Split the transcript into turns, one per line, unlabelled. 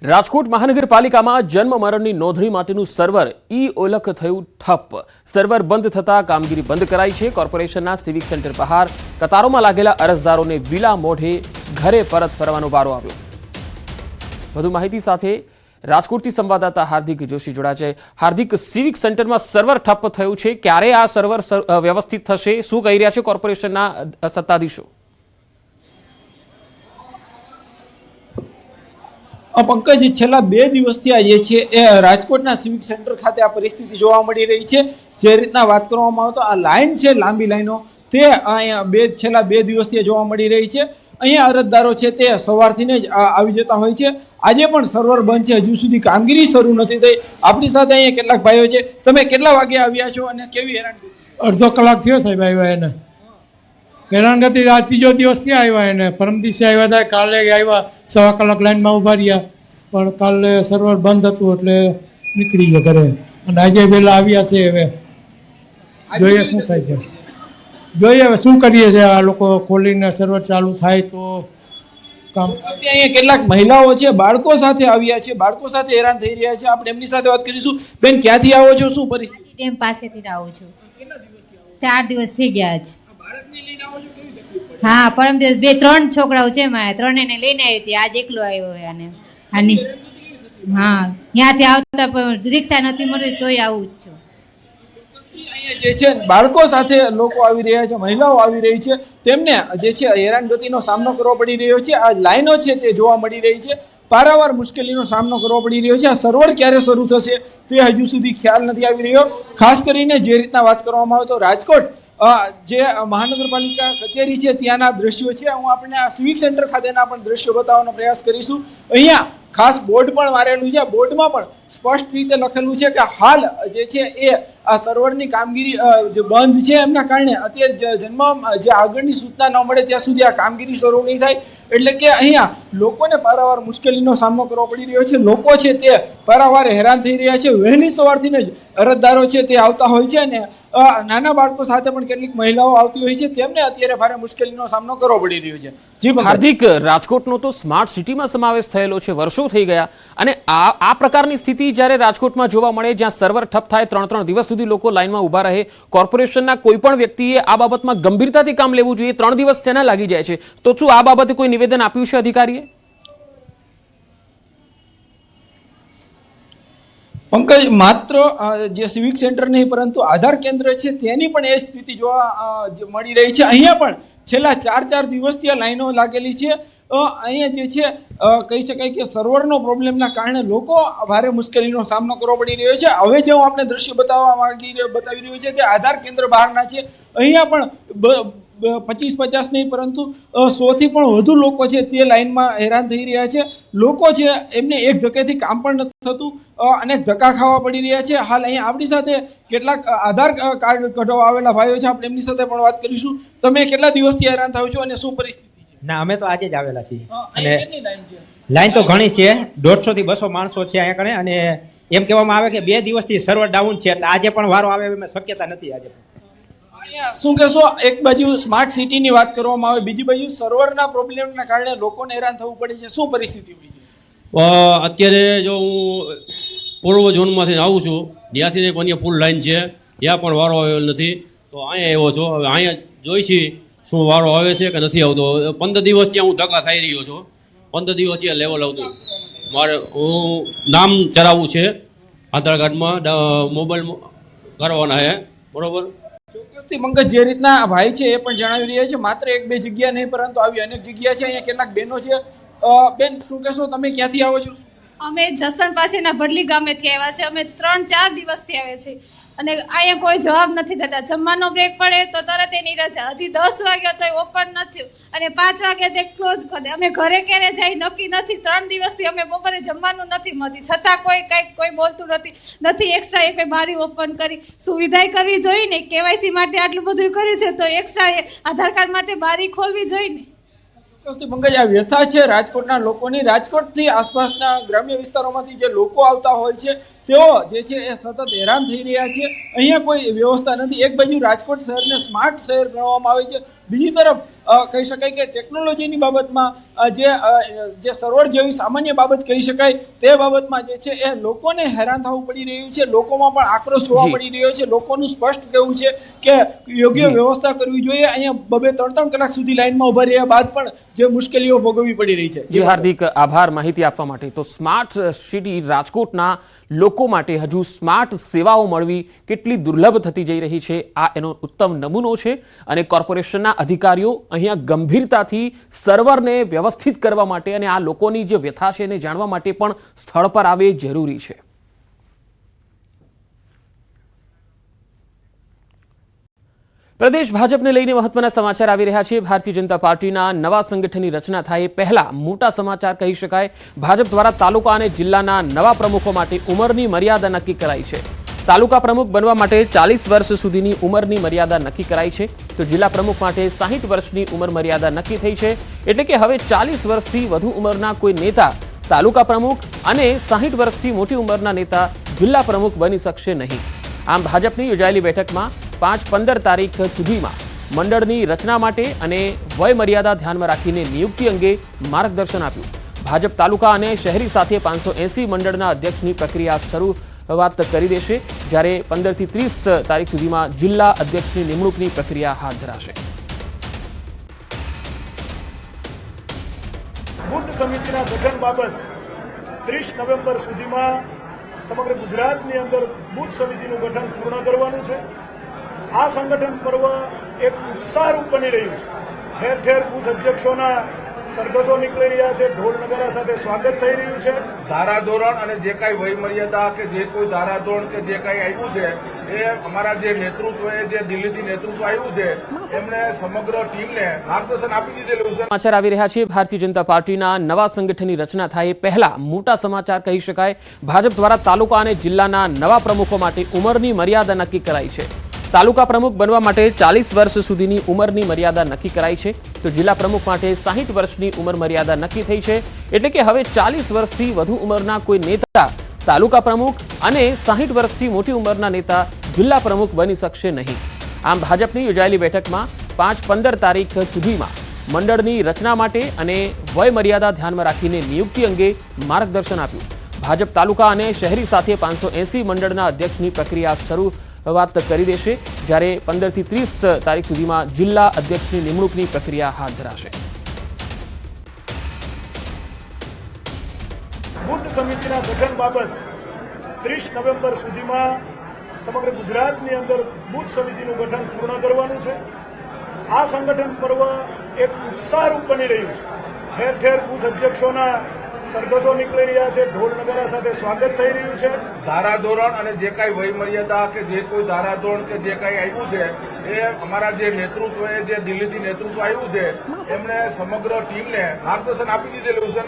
રાજકોટ મહાનગરપાલિકામાં જન્મ મરણની નોંધણી માટેનું સર્વર ઈ-ઓલખ થયું ઠપ. સર્વર બંધ થતા કામગીરી બંધ કરાઈ છે. કોર્પોરેશનના સિવિક સેન્ટર બહાર કતારોમાં લાગેલા અરજદારોને વિલા મોઢે ઘરે પરત ફરવાનો વારો આવ્યો. વધુ માહિતી સાથે રાજકોટથી સંવાદદાતા હાર્દિક જોશી જોડાયા છે. હાર્દિક, સિવિક સેન્ટરમાં સર્વર ઠપ થયું છે. ક્યારે આ સર્વર વ્યવસ્થિત થશે? શું કહી રહ્યા છે કોર્પોરેશનના સત્તાધીશો?
પંકજ, છેલ્લા 2 દિવસથી આ જે છે એ રાજકોટના સિવિક સેન્ટર ખાતે આ પરિસ્થિતિ જોવા મળી રહી છે. જે રીતના વાત કરવામાં આવે તો આ લાઈન છે, લાંબી લાઈનો, તે અહીંયા છેલ્લા 2 દિવસથી જોવા મળી રહી છે. અહીંયા અરજદારો છે તે સવારથી જ આવી જતા હોય છે. આજે પણ સર્વર બંધ છે, હજુ સુધી કામગીરી શરૂ નથી થઈ. આપણી સાથે અહીંયા કેટલાક ભાઈઓ છે. તમે કેટલા વાગે આવ્યા છો અને કેવી હેરાનગતિ?
અડધો કલાક થયો સાહેબ આવ્યા એને. હેરાનગતિ આ 3જો દિવસ થી આવ્યા એને. પરમ દિવસે આવ્યા હતા, કાલે આવ્યા 1.25 કલાક લાઈનમાં ઉભા રહ્યા, પણ કાલે સર્વર બંધ હતું એટલે નીકળી ગયા ઘરે. અને આજે વહેલા આવ્યા છે. હવે જોઈએ શું થાય છે, જોઈએ હવે શું કરીએ છીએ. આ લોકો ખોલીને સર્વર ચાલુ થાય તો કામ.
અહીંયા કેટલાક મહિલાઓ છે, બાળકો સાથે આવ્યા છે, બાળકો સાથે હેરાન થઈ રહ્યા છે. આપણે એમની સાથે વાત કરીશું. બેન, ક્યાંથી આવો છો? શું પરિસ્થિતિ?
ડેમ પાસેથી આવું છું. 4 દિવસ થઈ ગયા છે. હા, પરમ દિવસ 2-3 છોકરાઓ છે મારે, 3 એને લઈને આવી હતી. આજ એકલો આવ્યો હોય અને હા, ત્યાંથી આવતા પણ રિક્ષા નથી મળતી તોય આવું જ છું.
અહીંયા જે છે બાળકો સાથે લોકો આવી રહ્યા છે, મહિલાઓ આવી રહી છે, તેમને જે છે હેરાનગતિનો સામનો કરવો પડી રહ્યો છે. આ લાઈનો છે તે જોવા મળી રહી છે. પારાવાર મુશ્કેલીનો સામનો કરવો પડી રહ્યો છે. આ સર્વર ક્યારે શરૂ થશે તે હજુ સુધી ખ્યાલ નથી આવી રહ્યો. ખાસ કરીને જે રીતના વાત કરવામાં આવે તો રાજકોટ જે મહાનગરપાલિકા કચેરી છે ત્યાંના દ્રશ્યો છે. હું આપણે આ સિવિક સેન્ટર ખાતેના પણ દ્રશ્યો બતાવવાનો પ્રયાસ કરીશું. અહીંયા ખાસ બોર્ડ પણ મારેલું છે. બોર્ડમાં પણ સ્પષ્ટ રીતે લખેલું છે કે હાલ જે છે એ આ સર્વરની કામગીરી જે બંધ છે એમના કારણે અત્યારે જન્મ જે આગળની સૂચના ન મળે ત્યાં સુધી આ કામગીરી શરૂ નહીં થાય. એટલે કે અહીંયા લોકોને પારાવાર મુશ્કેલીનો સામનો કરવો પડી રહ્યો છે. લોકો છે તે પારાવાર હેરાન થઈ રહ્યા છે. વહેલી સવારથી જ અરજદારો છે તે આવતા હોય છે અને નાના બાળકો સાથે પણ કેટલીક મહિલાઓ આવતી હોય છે. તેમને અત્યારે ભારે મુશ્કેલીનો સામનો કરવો પડી રહ્યો છે.
જી હાર્દિક, રાજકોટનો તો સ્માર્ટ સિટીમાં સમાવેશ થયેલો છે, વર્ષો થઈ ગયા, અને આ પ્રકારની સ્થિતિ જ્યારે રાજકોટમાં જોવા મળે, જ્યાં સર્વર ઠપ થાય, 3 દિવસ સુધી લોકો લાઈનમાં ઊભા રહે, કોર્પોરેશનના કોઈ પણ વ્યક્તિએ આ બાબતમાં ગંભીરતાથી કામ લેવું જોઈએ. 3 દિવસ સેના લાગી જાય છે, તો શું આ બાબતે કોઈ નિવેદન આપ્યું છે અધિકારીએ?
પંકજ, માત્ર જે સિવિક સેન્ટર નહીં પરંતુ આધાર કેન્દ્ર છે તેની પણ એ સ્થિતિ જોવા મળી રહી છે. અહીંયા પણ છેલ્લા 4 દિવસથી આ લાઈનો લાગેલી છે. અહીંયા જે છે કહી શકાય કે સર્વરનો પ્રોબ્લેમના કારણે લોકો ભારે મુશ્કેલીનો સામનો કરવો પડી રહ્યો છે. હવે જે હું આપણે દ્રશ્ય બતાવી રહ્યો છે તે આધાર કેન્દ્ર બહારના છે. અહીંયા પણ 25-50 નહીં પરંતુ 100થી પણ વધુ લોકો છે તે લાઈનમાં હેરાન થઈ રહ્યા છે. લોકો છે એમને એક ધક્કેથી કામ પણ નથી થતું, અનેક ધક્કા ખાવા પડી રહ્યા છે. હાલ અહીંયા આપણી સાથે કેટલાક આધાર કાર્ડ કઢાવવા આવેલા ભાઈઓ છે. આપણે એમની સાથે પણ વાત કરીશું. તમે કેટલા દિવસથી હેરાન થાવ છો અને શું પરિસ્થિતિ?
ના, અમે તો આજે જ આવેલા છીએ. અને લાઈન તો ઘણી છે, 150 થી 200 માણસો છે અહીંયા કણે. અને એમ કહેવામાં આવે કે 2 દિવસથી સર્વર ડાઉન છે, એટલે આજે પણ વારો આવે એવી શક્યતા નથી. આજે
શું કહેશો? એક બાજુ સ્માર્ટ સિટીની વાત કરવામાં આવે, બીજી બાજુ સર્વરના પ્રોબ્લેમના કારણે લોકોને હેરાન થવું પડે છે. શું પરિસ્થિતિ હોય છે
અત્યારે? જો હું પૂર્વ ઝોનમાંથી આવું છું, ત્યાંથી એક અન્ય ફૂલ લાઈન છે, ત્યાં પણ વારો આવેલો નથી. તો અહીંયા આવ્યો છો. હવે અહીંયા જોઈ છીએ શું વારો આવે છે કે નથી આવતો. 15 દિવસ ત્યાં હું ધક્કા થઈ રહ્યો છું. 15 દિવસ ત્યાં લેવલ આવતું. મારે હું નામ ચડાવવું છે આધાર કાર્ડમાં, મોબાઈલ કરવાના છે, બરોબર?
ચોક્કસથી પંકજ, જે રીતના ભાઈ છે એ પણ જણાવી રહ્યા છે, માત્ર 1-2 જગ્યા નહીં પરંતુ આવી અનેક જગ્યા છે. અહીંયા કેટલાક બહેનો છે. બેન, શું કહેશો? તમે ક્યાંથી આવો છો?
અમે જસદણ પાસેના ભડલી ગામેથી આવ્યા છે. અમે 3-4 દિવસથી આવ્યા છીએ અને અહીંયા કોઈ જવાબ નથી દેતા. જમવાનો બ્રેક પડે તો તરત એની રજા. હજી 10 વાગ્યા તો ઓપન નથી અને 5 વાગ્યા તે ક્લોઝ કરી દે. અમે ઘરે ક્યારે જાય નક્કી નથી. 3 દિવસથી અમે બપોરે જમવાનું નથી મળતી, છતાં કોઈ બોલતું નથી. એક્સ્ટ્રા એ કોઈ બારી ઓપન કરી સુવિધા કરવી જોઈએ ને. કેવાયસી માટે આટલું બધું કર્યું છે તો એક્સ્ટ્રા આધાર કાર્ડ માટે બારી ખોલવી જોઈએ ને.
પંકજ, આ વ્યથા છે રાજકોટના લોકોની. રાજકોટથી આસપાસના ગ્રામ્ય વિસ્તારોમાંથી જે લોકો આવતા હોય છે તેઓ જે છે એ સતત હેરાન થઈ રહ્યા છે. અહીંયા કોઈ વ્યવસ્થા નથી. એક બાજુ રાજકોટ શહેરને સ્માર્ટ શહેર ગણવામાં આવે છે, બીજી તરફ કહી શકાય કે ટેકનોલોજીની બાબતમાં જે સર્વર જેવી સામાન્ય બાબત કહી શકાય તે બાબતમાં જે છે એ લોકોને હેરાન થવું પડી રહ્યું છે. લોકોમાં પણ આક્રોશ જોવા મળી રહ્યો છે. લોકોનું સ્પષ્ટ કહેવું છે કે યોગ્ય વ્યવસ્થા કરવી જોઈએ. અહીંયા 2-3 કલાક સુધી લાઈનમાં ઉભા રહ્યા બાદ પણ જે મુશ્કેલીઓ ભોગવવી પડી રહી છે.
જી હાર્દિક આભાર માહિતી આપવા માટે. તો સ્માર્ટ સિટી રાજકોટના લોકો માટે હજુ સ્માર્ટ સેવાઓ મળવી કેટલી દુર્લભ થતી જઈ રહી છે, આ એનો ઉત્તમ નમૂનો છે. અને કોર્પોરેશનના અધિકારીઓ અહીંયા ગંભીરતાથી સર્વરને વ્યવસ્થિત કરવા માટે અને આ લોકોની જે વ્યથા છે એને જાણવા માટે પણ સ્થળ પર આવે જરૂરી છે. પ્રદેશ ભાજપને લઈને મહત્વના સમાચાર આવી રહ્યા છે. ભારતીય જનતા પાર્ટીના નવા સંગઠનની રચના થાય એ પહેલા મોટા સમાચાર કહી શકાય. ભાજપ દ્વારા તાલુકા અને જિલ્લાના નવા પ્રમુખો માટે ઉંમરની મર્યાદા નક્કી કરાઈ છે. તાલુકા પ્રમુખ બનવા માટે 40 વર્ષ સુધીની ઉંમરની મર્યાદા નક્કી કરાઈ છે, તો જિલ્લા પ્રમુખ માટે 60 વર્ષની ઉંમર મર્યાદા નક્કી થઈ છે. એટલે કે હવે 40 વર્ષથી વધુ ઉંમરના કોઈ નેતા તાલુકા પ્રમુખ અને 60 વર્ષથી મોટી ઉંમરના નેતા જિલ્લા પ્રમુખ બની શકશે નહીં. આમ ભાજપની યોજાયેલી બેઠકમાં 5-15 તારીખ સુધીમાં મંડળની રચના માટે અને વય મર્યાદા ધ્યાનમાં રાખીને નિયુક્તિ અંગે માર્ગદર્શન આપ્યું. ભાજપ તાલુકા અને શહેરી સાથે 580 મંડળના અધ્યક્ષની પ્રક્રિયા શરૂઆત કરી દેશે, જ્યારે 15 થી 30 તારીખ સુધીમાં જિલ્લા અધ્યક્ષની નિમણૂકની પ્રક્રિયા હાથ ધરાશે.
બુદ્ધ સમિતિના ગઠન બાબત 30 નવેમ્બર સુધીમાં સમગ્ર ગુજરાતની અંદર બુદ્ધ સમિતિનું ગઠન પૂર્ણ કરવાનું છે. આ સંગઠન પર્વ એક ઉત્સાહરૂપ બની રહ્યું છે. ઠેર ઠેર બુદ્ધ અધ્યક્ષોના સરઘસો નીકળી રહ્યા છે, ઢોલ નગારા સાથે સ્વાગત થઈ રહ્યું છે.
ધારાધોરણ અને જે કાંઈ વયમર્યાદા કે જે કોઈ ધારાધોરણ કે જે કાંઈ આવ્યું છે એ અમારા જે નેતૃત્વએ જે દિલ્હીથી નેતૃત્વ આવ્યું છે એમણે સમગ્ર ટીમને માર્ગદર્શન આપી દીધેલું છે.
સમાચાર આવી રહ્યા છે. ભારતીય જનતા પાર્ટીના નવા સંગઠનની રચના થાય એ પહેલા મોટા સમાચાર કહી શકાય. ભાજપ દ્વારા તાલુકા અને જિલ્લાના નવા પ્રમુખો માટે ઉંમરની મર્યાદા નક્કી કરાઈ છે. તાલુકા પ્રમુખ બનવા માટે 40 વર્ષ સુધીની ઉંમરની મર્યાદા નક્કી કરાઈ છે, તો જિલ્લા પ્રમુખ માટે 60 વર્ષની ઉંમર મર્યાદા નક્કી થઈ છે. એટલે કે હવે 40 વર્ષથી વધુ ઉંમરના કોઈ નેતા તાલુકા પ્રમુખ અને 60 વર્ષથી મોટી ઉંમરના નેતા જિલ્લા પ્રમુખ બની શકશે નહીં. આમ ભાજપની યોજાયેલી બેઠકમાં 5-15 તારીખ સુધીમાં મંડળની રચના માટે અને વય મર્યાદા ધ્યાનમાં રાખીને નિયુક્તિ અંગે માર્ગદર્શન આપ્યું. ભાજપ તાલુકા અને શહેરી સાથે 580 મંડળના અધ્યક્ષની પ્રક્રિયા શરૂઆત કરી દેશે, જ્યારે 15 થી 30 તારીખ સુધીમાં જિલ્લા અધ્યક્ષની નિમણૂકની પ્રક્રિયા હાથ ધરાશે.
બુદ્ધ સમિતિના ગઠન બાબત 30 નવેમ્બર સુધીમાં સમગ્ર ગુજરાતની અંદર બુદ્ધ સમિતિનું ગઠન પૂર્ણ કરવાનું છે. આ સંગઠન પર્વ એક ઉત્સાહરૂપ બની રહ્યું છે. ઠેર ઠેર બુદ્ધ અધ્યક્ષોના સરઘસો નીકળી રહ્યા છે, ઢોલ નગારા સાથે સ્વાગત થઈ રહ્યું છે.
ધારાધોરણ અને જે કાંઈ વયમર્યાદા કે જે કોઈ ધારાધોરણ કે જે કાંઈ આવ્યું છે એ અમારા જે નેતૃત્વએ જે દિલ્હીથી નેતૃત્વ આવ્યું છે એમણે સમગ્ર ટીમને માર્ગદર્શન આપી દીધેલું છે.